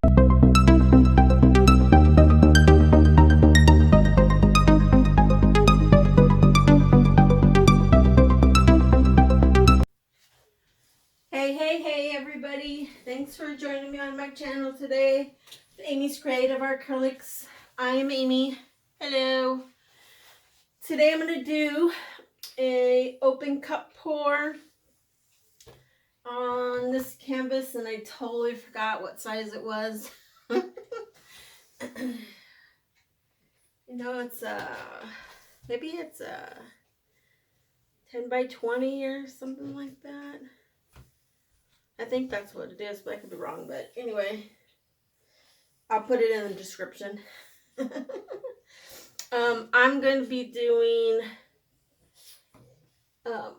Hey everybody, thanks for joining me on my channel today, Amy's Creative Acrylics. I'm Amy. Hello. Today I'm going to do a open cup pour on this canvas, and I totally forgot what size it was. You know, it's maybe it's 10 by 20 or something like that. I think that's what it is, but I could be wrong. But anyway, I'll put it in the description. I'm going to be doing,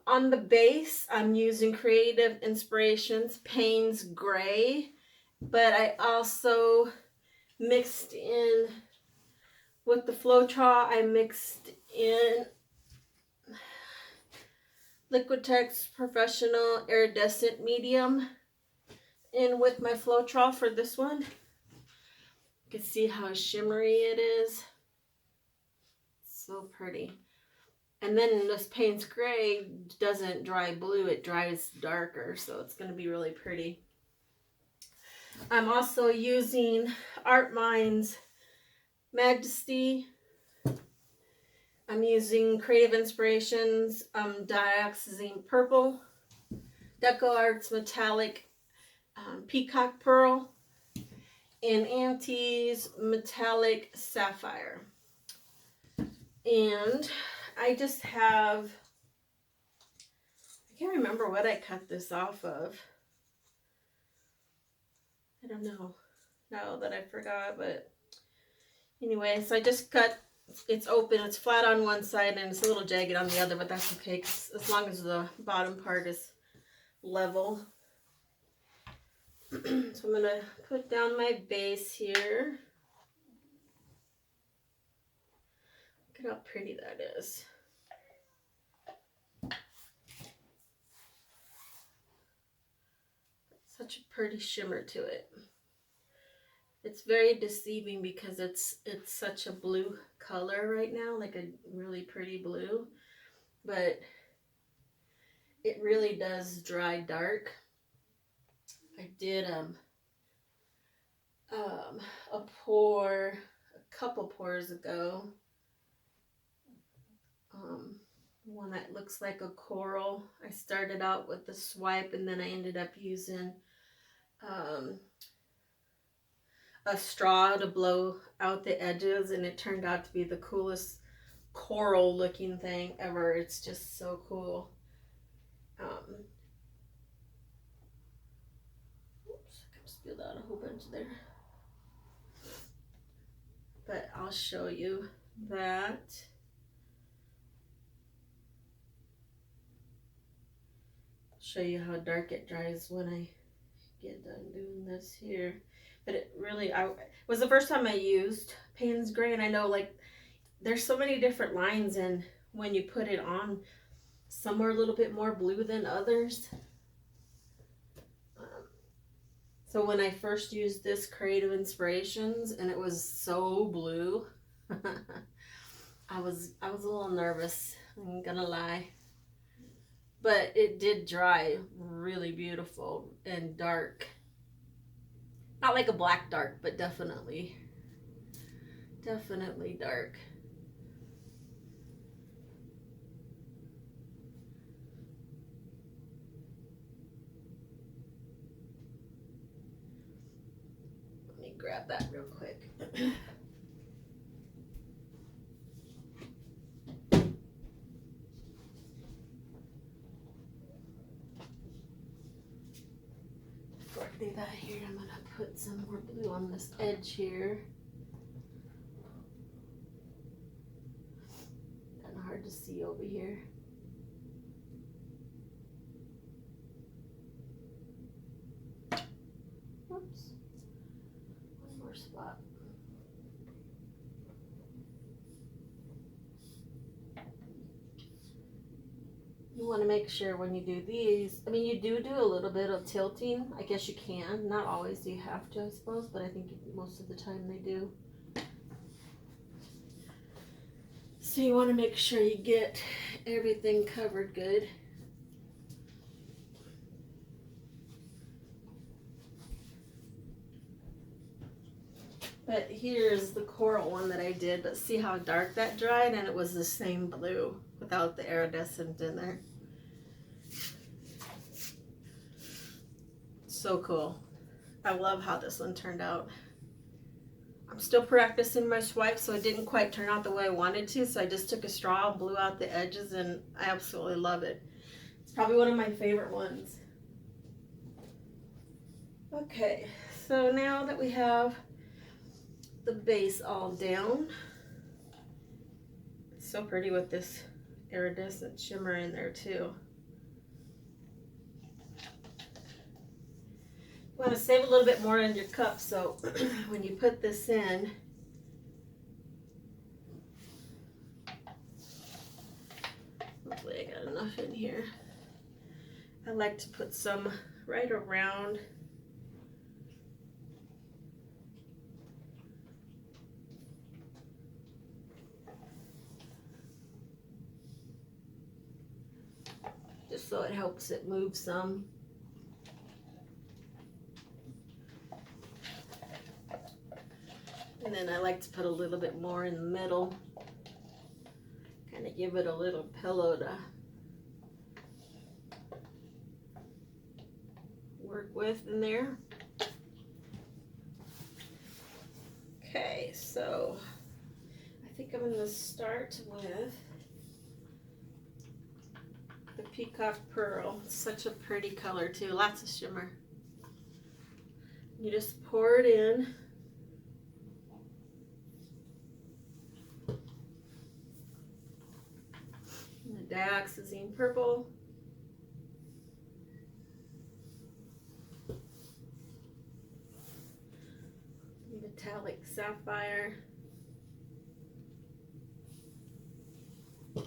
on the base, I'm using Creative Inspirations Payne's Gray, but I also mixed in, with the Floetrol, I mixed in Liquitex Professional Iridescent Medium in with my Floetrol for this one. You can see how shimmery it is. So pretty. And then this Payne's Gray doesn't dry blue, it dries darker, so it's going to be really pretty. I'm also using Artminds Majesty. I'm using Creative Inspirations Dioxazine Purple, Decoart's Metallic Peacock Pearl, and Anita's Metallic Sapphire. And I just have, I can't remember what I cut this off of. I don't know now that I forgot, but anyway, so I just cut. It's open, it's flat on one side, and it's a little jagged on the other, but that's okay, 'cause as long as the bottom part is level. So I'm going to put down my base here. Look at how pretty that is. Such a pretty shimmer to it. It's very deceiving because it's such a blue color right now, like a really pretty blue, but it really does dry dark. I did a pour a couple pours ago, one that looks like a coral. I started out with the swipe, and then I ended up using a straw to blow out the edges, and it turned out to be the coolest coral looking thing ever. It's just so cool. Oops, I spilled out a whole bunch there, but I'll show you that. Show you how dark it dries when I get done doing this here. But it really, it was the first time I used Payne's Gray, and I know, like, there's so many different lines, and when you put it on, some are a little bit more blue than others. So when I first used this Creative Inspirations, and it was so blue, I was a little nervous, I'm gonna lie. But it did dry really beautiful and dark. Not like a black dark, but definitely dark. Let me grab that real quick. Before I do that here, I'm gonna put some more blue on this edge here. Kind of hard to see over here. Oops. One more spot. You want to make sure when you do these, I mean, you do a little bit of tilting. I guess you can. Not always do you have to, I suppose, but I think most of the time they do. So you want to make sure you get everything covered good. But here's the coral one that I did, but see how dark that dried, and it was the same blue without the iridescent in there. So cool. I love how this one turned out. I'm still practicing my swipe, so it didn't quite turn out the way I wanted to, so I just took a straw and blew out the edges, and I absolutely love it. It's probably one of my favorite ones. Okay, so now that we have the base all down, it's so pretty with this iridescent shimmer in there too. You want to save a little bit more in your cup, so when you put this in, hopefully I got enough in here. I like to put some right around just so it helps it move some. And then I like to put a little bit more in the middle, kind of give it a little pillow to work with in there. Okay, so I think I'm going to start with the Peacock Pearl. It's such a pretty color too, lots of shimmer. You just pour it in. The Dioxazine purple. Metallic sapphire. A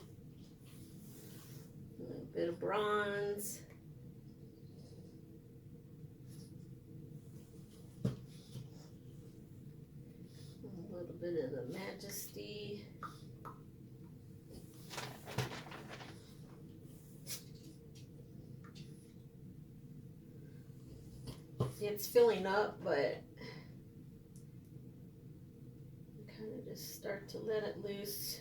little bit of bronze. A little bit of the Majesty. See, it's filling up, but kind of just start to let it loose.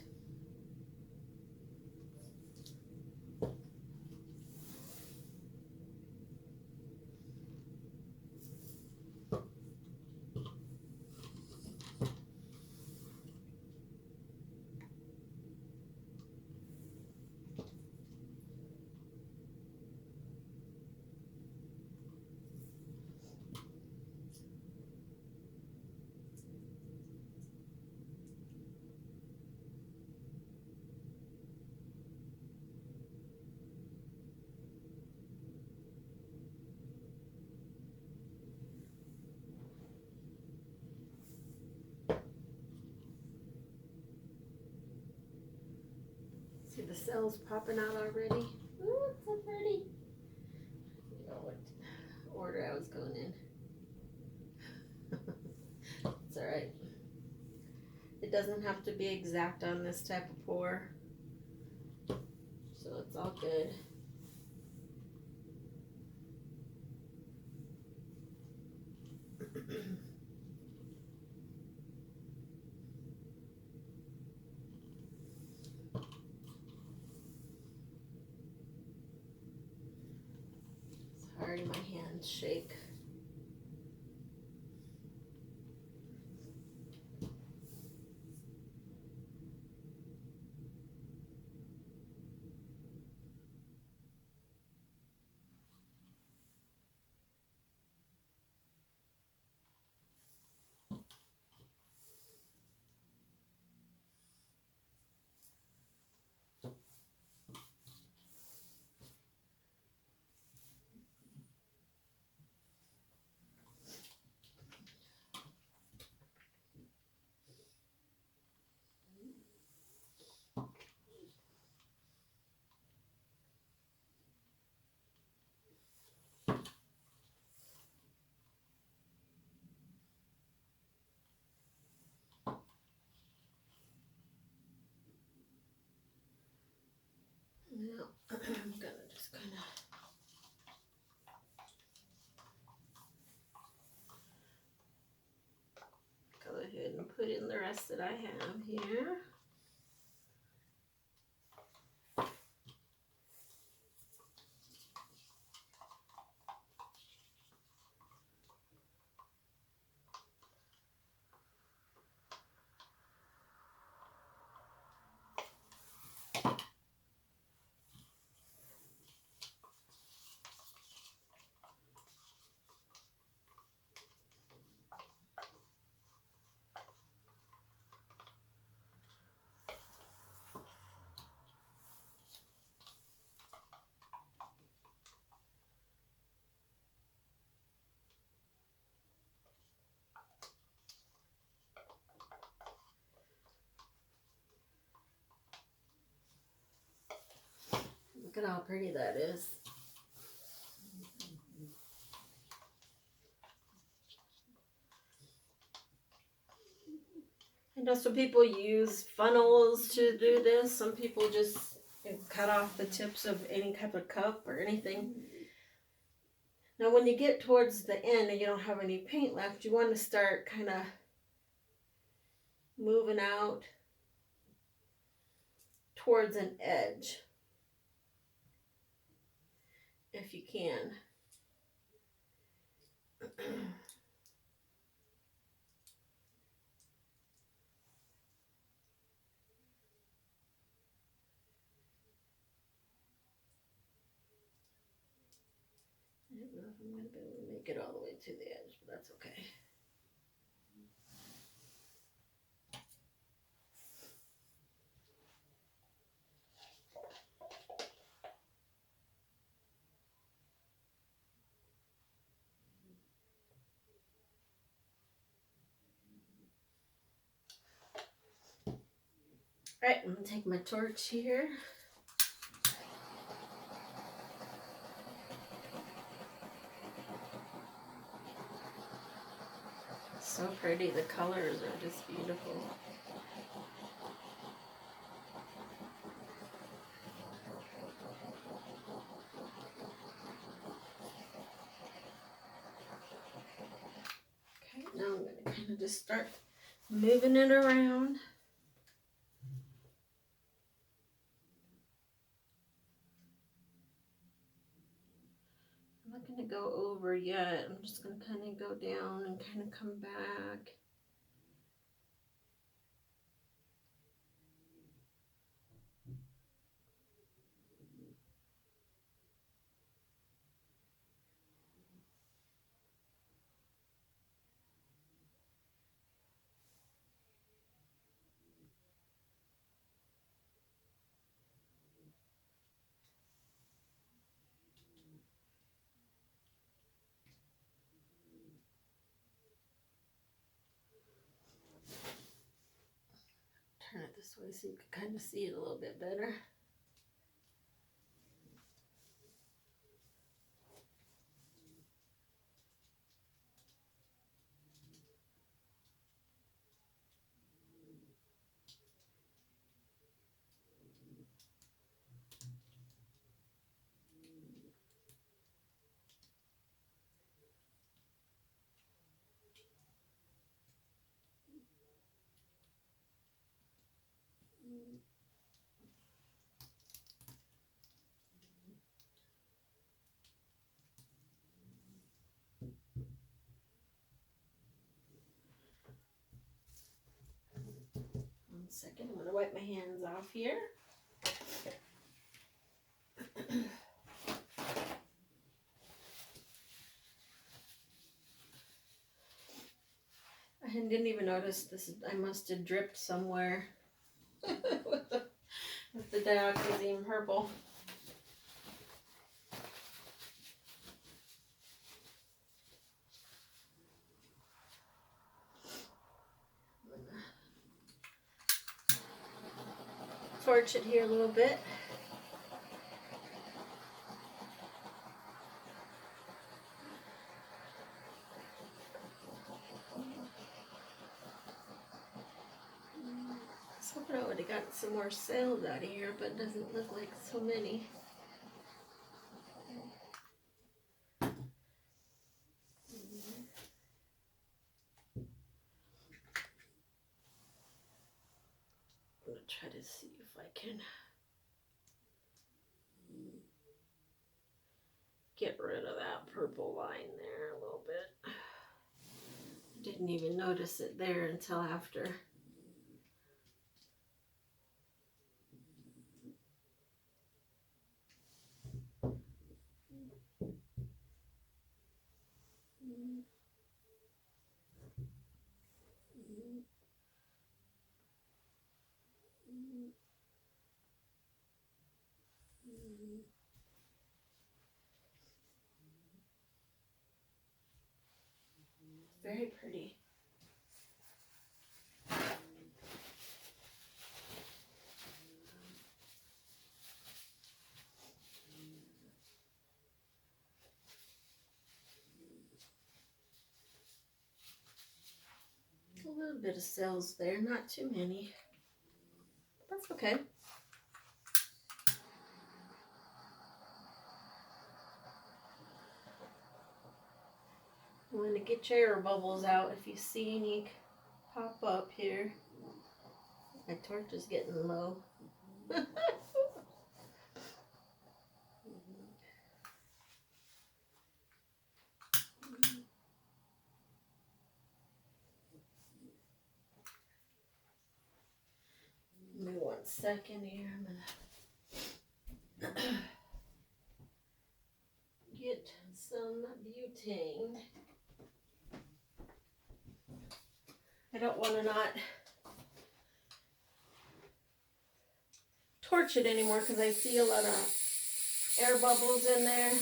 See the cells popping out already? Ooh, it's so pretty. I don't know what order I was going in. It's alright. It doesn't have to be exact on this type of pour, so it's all good. Sorry, my hands shake. put in the rest that I have here. Look at how pretty that is. I know some people use funnels to do this. Some people just cut off the tips of any type of cup or anything. Now when you get towards the end and you don't have any paint left, you want to start kind of moving out towards an edge, if you can. I don't know if I'm going to be able to make it all the way to the edge, but that's okay. Alright, I'm going to take my torch here. So pretty, the colors are just beautiful. Okay, now I'm going to kind of just start moving it around. I'm not going to go over yet. I'm just going to kind of go down and kind of come back. Turn it this way so you can kind of see it a little bit better. One second, I'm going to wipe my hands off here. I didn't even notice this. I must have dripped somewhere with the Dioxazine purple. Torch it here a little bit. I was hoping I would have gotten some more sales out of here, but it doesn't look like so many. gonna try to see if I can get rid of that purple line there a little bit. I didn't even notice it there until after. Very pretty. A little bit of cells there, not too many. That's okay. I'm going to get your air bubbles out if you see any pop up here. My torch is getting low. Give me 1 second here. I'm gonna get some butane. I don't want to not torch it anymore because I see a lot of air bubbles in there.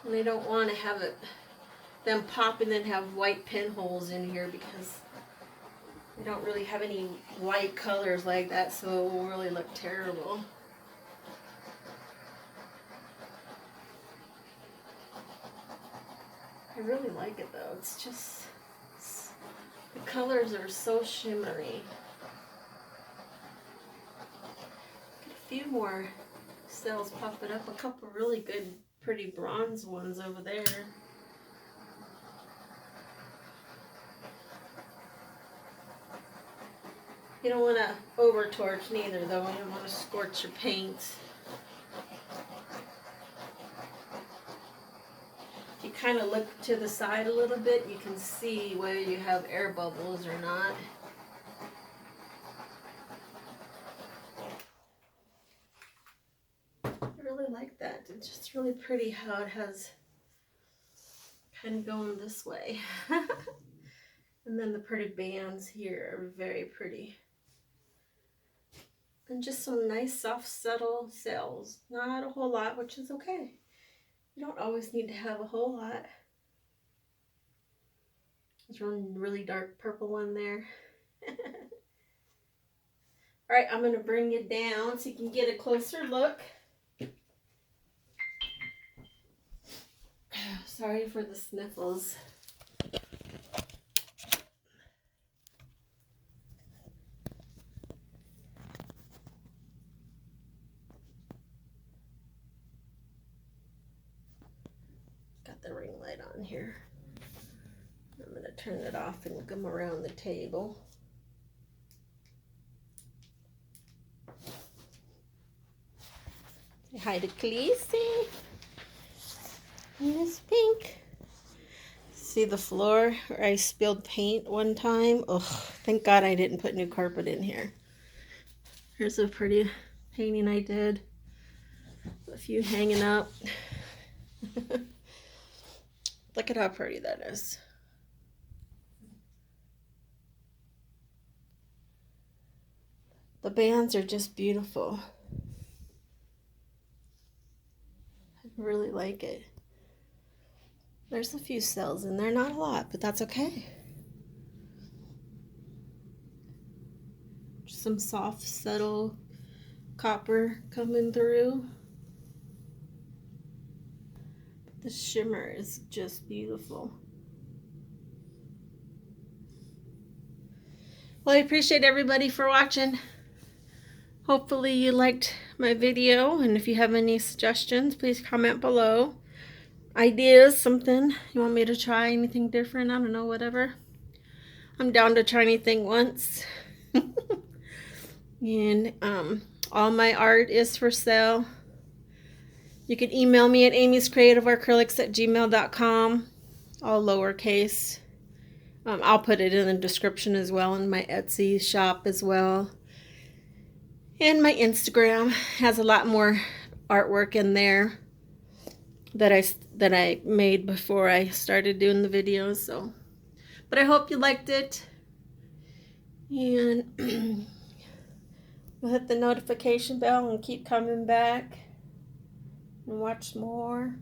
And I don't want to have them pop and then have white pinholes in here because I don't really have any white colors like that, so it will really look terrible. I really like it though. It's just, the colors are so shimmery. Get a few more cells popping up. A couple really good, pretty bronze ones over there. You don't want to over torch neither though. You don't want to scorch your paint. If you kind of look to the side a little bit, you can see whether you have air bubbles or not. I really like that. It's just really pretty how it has kind of going this way. And then the pretty bands here are very pretty. And just some nice, soft, subtle cells. Not a whole lot, which is okay. You don't always need to have a whole lot. There's one really dark purple one there. All right, I'm going to bring it down so you can get a closer look. Sorry for the sniffles. Got the ring light on here. I'm going to turn it off and come around the table. Say hi to Khaleesi. Miss Pink. See the floor where I spilled paint one time? Oh, thank God I didn't put new carpet in here. Here's a pretty painting I did. A few hanging up. Look at how pretty that is. The bands are just beautiful. I really like it. There's a few cells in there, not a lot, but that's okay. Just some soft, subtle copper coming through. The shimmer is just beautiful. Well, I appreciate everybody for watching. Hopefully you liked my video, and if you have any suggestions, please comment below. Ideas, something you want me to try, anything different, I don't know, whatever. I'm down to try anything once. And all my art is for sale. You can email me at AmysCreativeAcrylics@gmail.com, all lowercase. I'll put it in the description as well, in my Etsy shop as well. And my Instagram has a lot more artwork in there that I made before I started doing the videos. So, but I hope you liked it, and we'll hit the notification bell and keep coming back and watch more.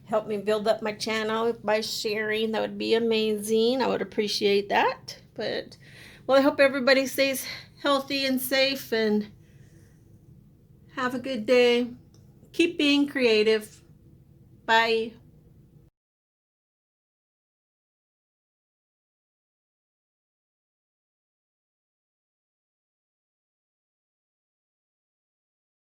Help me build up my channel by sharing. That would be amazing. I would appreciate that. But, well, I hope everybody stays healthy and safe, and have a good day. Keep being creative. Bye.